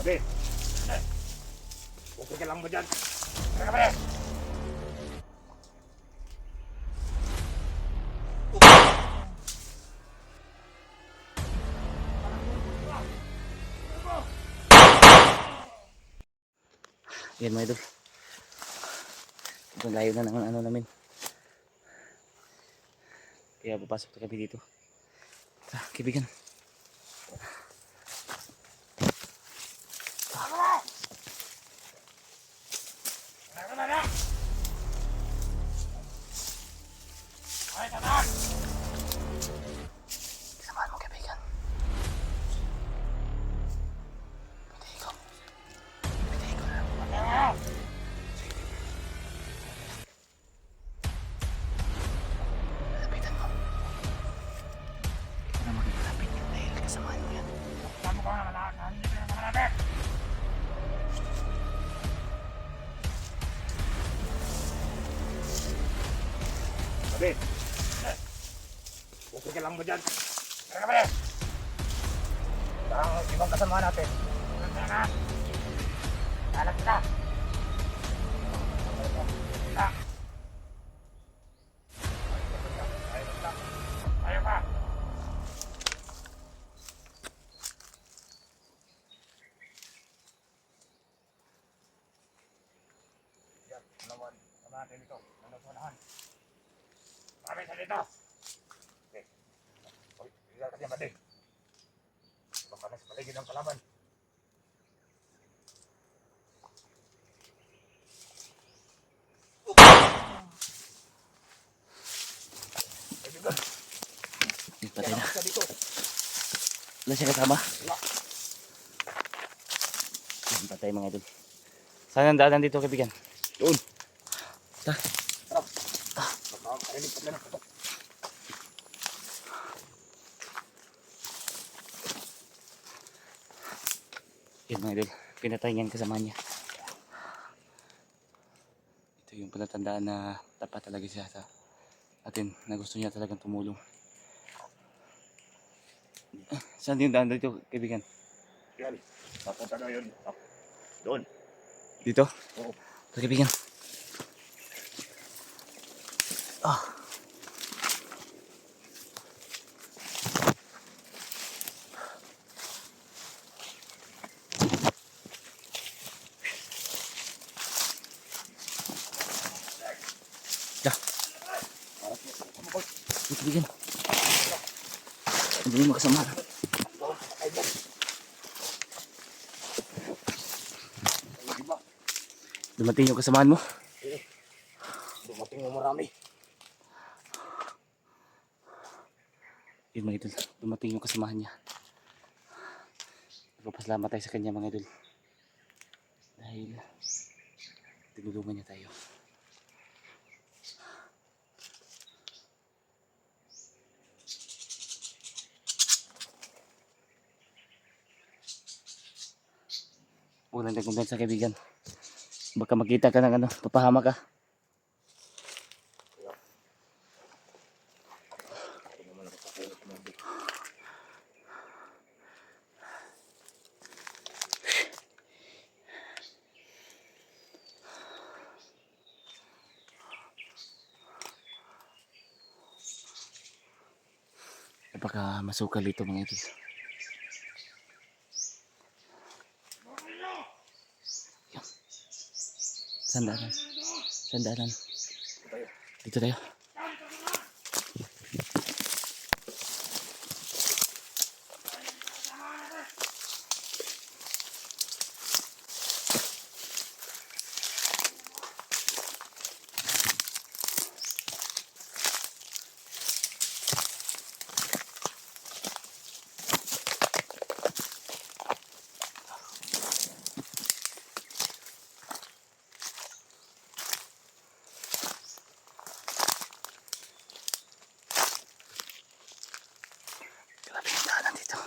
Sabi. Okay ka lang ba dyan? Tara ka ba? Yan mga idol. Ito layo na ng ano namin. Kaya papasok na kami dito. Tara, kaibigan. Samahan mo kaibigan. Pwede ikaw. Pwede ikaw na. Lapitan mo. Ikaw na maglalapit yan dahil kasamahan mo yan. Tama ko nga, hindi ka na makalapit. Sabi. Okay ka lang ba dyan? Tara ka ba? Ang ibang kasama natin. Tara na. Anak kita. Ayaw pa. Yan, naman. Sama natin ito. Nanasanahan. Marami sa dito. Okay. Uy, igal ka dyan, Mati. Baka nasa paligid ng kalaban. Kaibigan, Patay na. ka dito. Wala siya kasama. Wala. Yan, patay mga idol. Saan ang daanan dito kaibigan? Doon. Tara. Tara. Baka makarinig ka na ng putok. Yan mga idol. Pinatay niyan kasama niya. Ito yung palatandaan na tapat talaga siya sa atin na gusto niya talagang tumulong. Saan yung daan dito kaibigan? Yan. Papunta na yun. Doon. Dito? Oo. Ito kaibigan. Ah. Dah. Ito kaibigan. Hindi mo makasama. Dumating yung kasamaan mo. Dumating mo marami. Yun mga idol, dumating yung kasamahan niya. Nagpapasalamat tayo sa kanya mga idol. Dahil tinulungan niya tayo. Walang nagkumpensa kaibigan. Baka makita ka ng ano, papahama ka. Baka masukal ito mga idol. Yan. Sandalan. Sandalan. Dito tayo. Grabe yung daanan dito.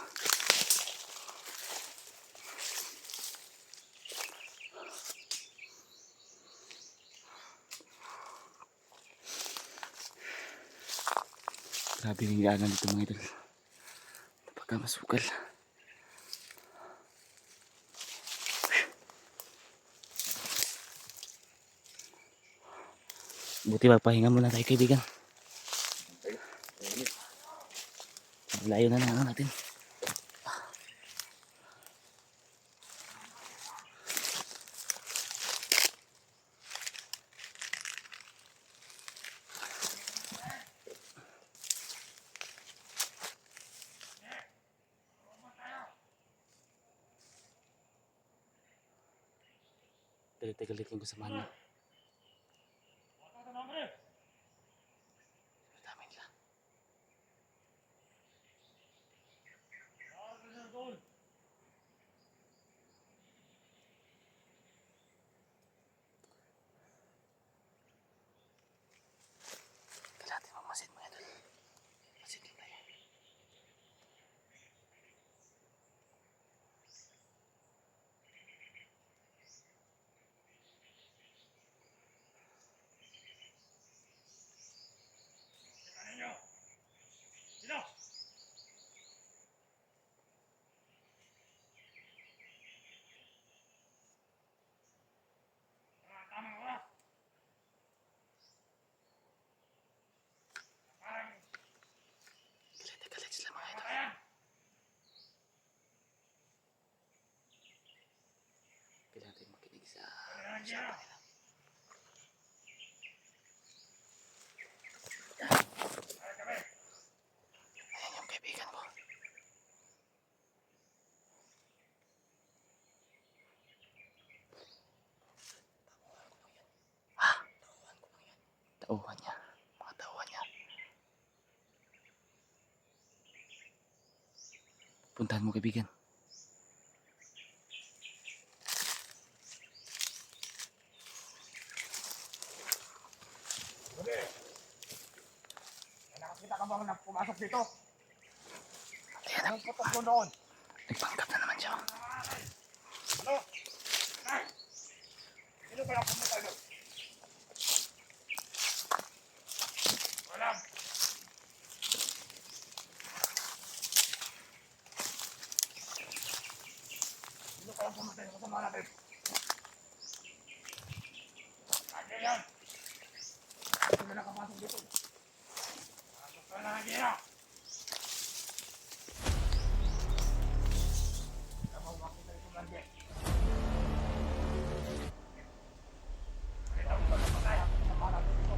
Grabe yung daanan dito mga idol. Napaka masukal. Buti magpahinga muna tayo kaibigan. Layo na lang natin. Galit yung kasamahan mo. Dami nila. Kailangan natin mamasid mga idol. Masid din tayo. Galit sila mga idol. Kailangan natin makinig sa usapan nila. Ayan yung kaibigan ko. Tauhan niya. Mga tauhan niya. Puntahan mo kaibigan. Gabi! May nakakita ka bang pumasok dito? Ayan, Anong putok mo doon? nagpanggap na naman siya. Ano? Ay! Sino kaya pumunta doon? Walang! Sino kaya pumunta doon? Kasama natin? Lagi yan! Sino na nakapasok dito? Pasok ka na lagi yan! Tama, makita ito lagi. Nakita mo ba na patay? Kasama natin dito.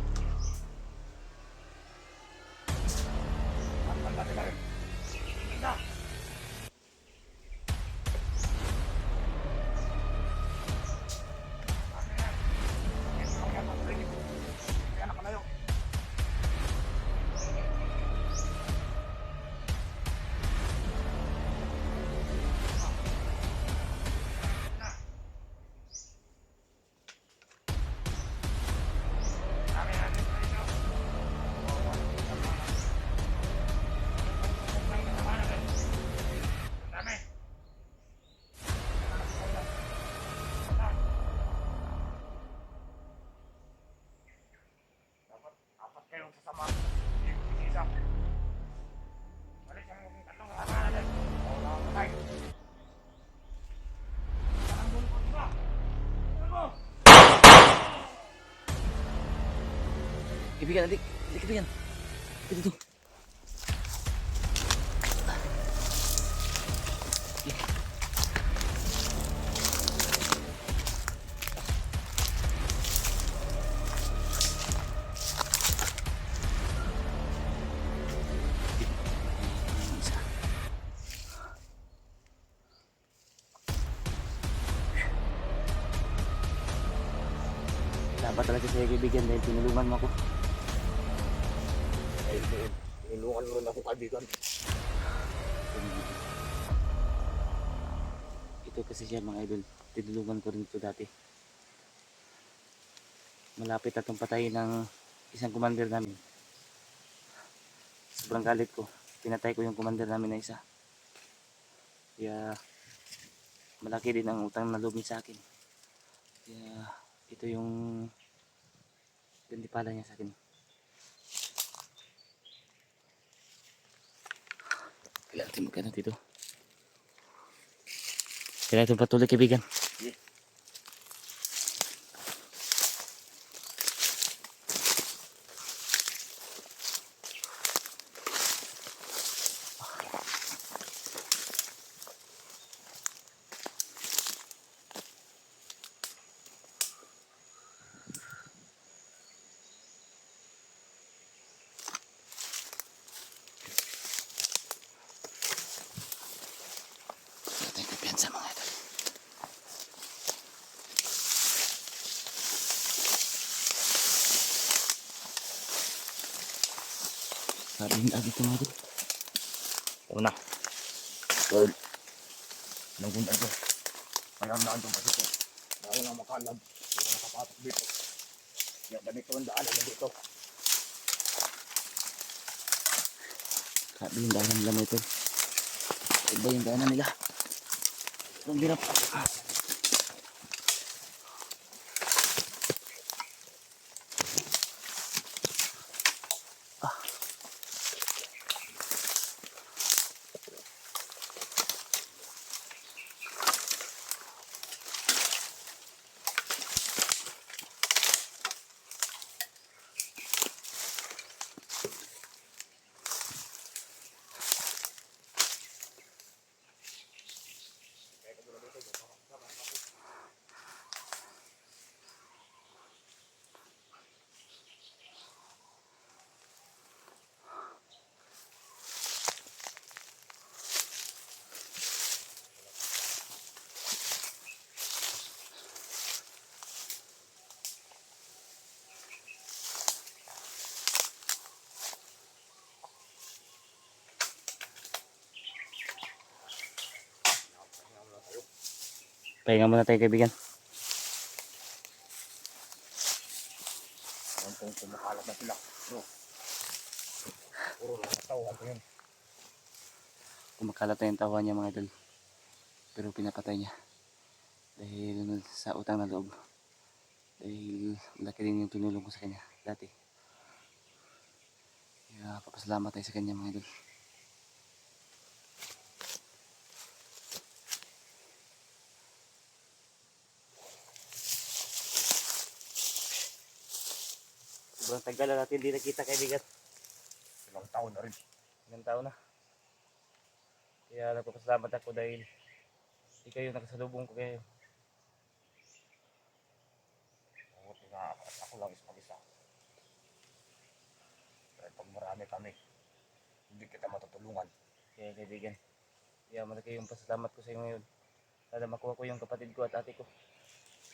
Ang dati ka rin. Hindi na. Kaya nakalayo. Dami natin sa inyo. Dami. Dapat kayong sasama. Isa. Balik ang tatlong kasama natin. Wala akong patay. Parang doon ko, diba? Ano mo? Kaibigan, adik kaibigan. Dito. Dapat talaga sa'yo kaibigan dahil tinulungan mo ako. Ay, tinulungan mo rin ako kaibigan. Ito kasi siya mga idol. Tinulungan ko rin ito dati. Malapit atong patayin ng isang commander namin. Sobrang galit ko. Pinatay ko yung commander namin na isa. Kaya malaki din ang utang na loob niya sa akin. Kaya ito yung gandipala niya sa akin. Kailangan natin magkano dito. Kailangan natin patuloy kaibigan. Sabi yung dami ito mga idol. Una. Well, nanggundan ko. Mayroon na ito kasi ito. Dahil na makalab. Hindi ko nakapatok dito. Yan, ganito ang daan na dito. Sabi yung daanan nila mga idol. Iba yung daanan nila. Ang hirap. Pahinga muna tayo kaibigan. Ayan kung kumakalat na sila. No. Puro lang natawan ko yun. Kumakalat na yung tawa niya mga idol. Pero pinapatay niya. Dahil sa utang na loob. Dahil laki din yung tinulong ko sa kanya dati. Kaya papasalamat tayo sa kanya mga idol. Sobrang tagal na natin hindi nakita kaibigan. Ilang taon na rin. Ilang taon na. Kaya nagpapasalamat ako dahil ikaw yung nakasalubong ko kayo. Buti nga ako lang mag-isa. Dahil pag marami kami, hindi kita matutulungan. Kaya kaibigan. Kaya malaki yung pasalamat ko sa iyo ngayon. Sana makuha ko yung kapatid ko at ate ko.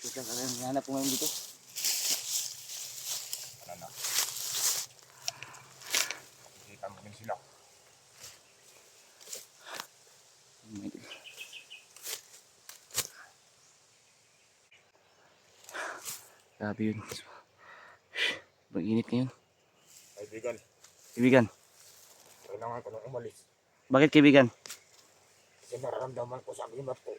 Ito ang hanap ko ngayon dito. Ano na? Makikita mo din sila. Oh my God. Grabe yun. Sobrang init ngayon. Kaibigan, Kaibigan. kailangan ko nang umalis. Bakit kaibigan? Kasi nararamdaman ko sa agimat ko.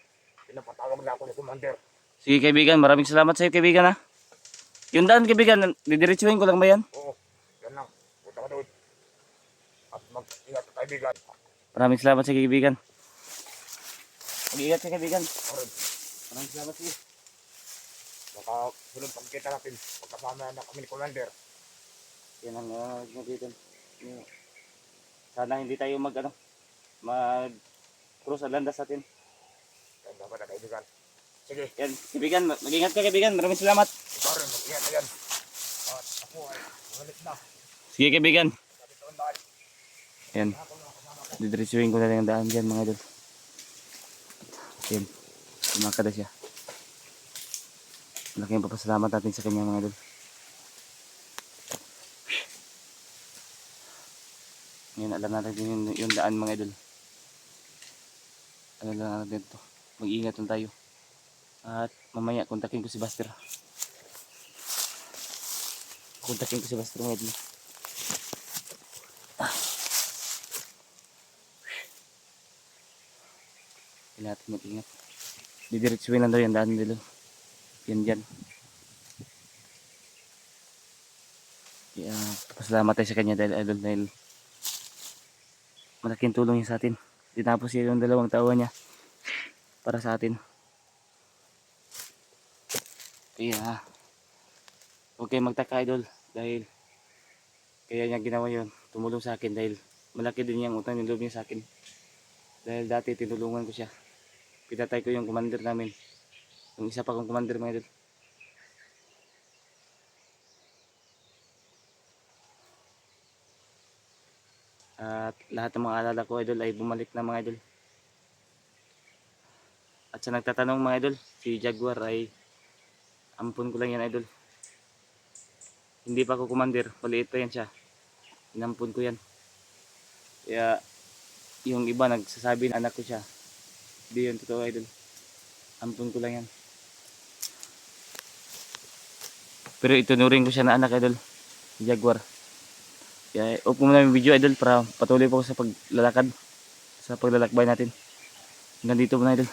Pinapatawag na ako ni Commander. Sige kaibigan, maraming salamat sa iyo kaibigan ha. Yung daan kaibigan, didiretsuhin ko lang ba yan? Oo, yan lang. Punta ka doon. At mag-ingat ka kaibigan. Maraming salamat sa iyo kaibigan. Mag-iingat ka kaibigan. Orin, Maraming salamat sa iyo. baka sunod pagkita natin. Pagkasama na kami ni Commander. Yan ang kaibigan. Sana hindi tayo mag cross ang landas natin. Yan dapat na kaibigan. Sige, Yan, kaibigan, mag-ingat ka kaibigan. Maraming salamat. ikaw rin, mag-ingat ka yan. At ako ay umalis na. Sige kaibigan. Sa dito ang daan. Yan, Ako na kasama ko. didiretsuhin ko na lang ang daan dyan mga idol. Yan, tumakada siya. Malaking papasalamat natin sa kanya mga idol. Ngayon alam natin yung daan mga idol. Alam lang natin ito. Mag-iingat lang tayo. At mamaya kontakin ko si Buster. Kontakin ko si Buster mga idol. Kailangan natin mag-ingat. Didiretsuhin lang daw yung daan nila. Yan dyan. Kaya pasalamat tayo sa kanya dahil idol dahil malaking tulong niya sa atin. Tinapos siya yung 2 taon niya para sa atin. Kaya huwag kayong magtaka idol dahil kaya niya ginawa yun. Tumulong sa akin dahil malaki din yung utang ng loob niya sa akin. Dahil dati tinulungan ko siya. Pinatay ko yung commander namin. Yung isa pa kong commander mga idol. At lahat ng mga alala ko idol ay bumalik na mga idol. At sa nagtatanong mga idol, si Jaguar ay ampun ko lang yan idol. Hindi pa ako commander, maliit pa yan siya. Inampun ko yan. Kaya yung iba nagsasabi na anak ko siya. Hindi yun totoo idol. Ampun ko lang yan. Pero itunuring ko siya na anak idol. Jaguar. Kaya off ko muna yung video idol para patuloy po ako sa paglalakad. Sa paglalakbay natin. Hanggang dito muna idol.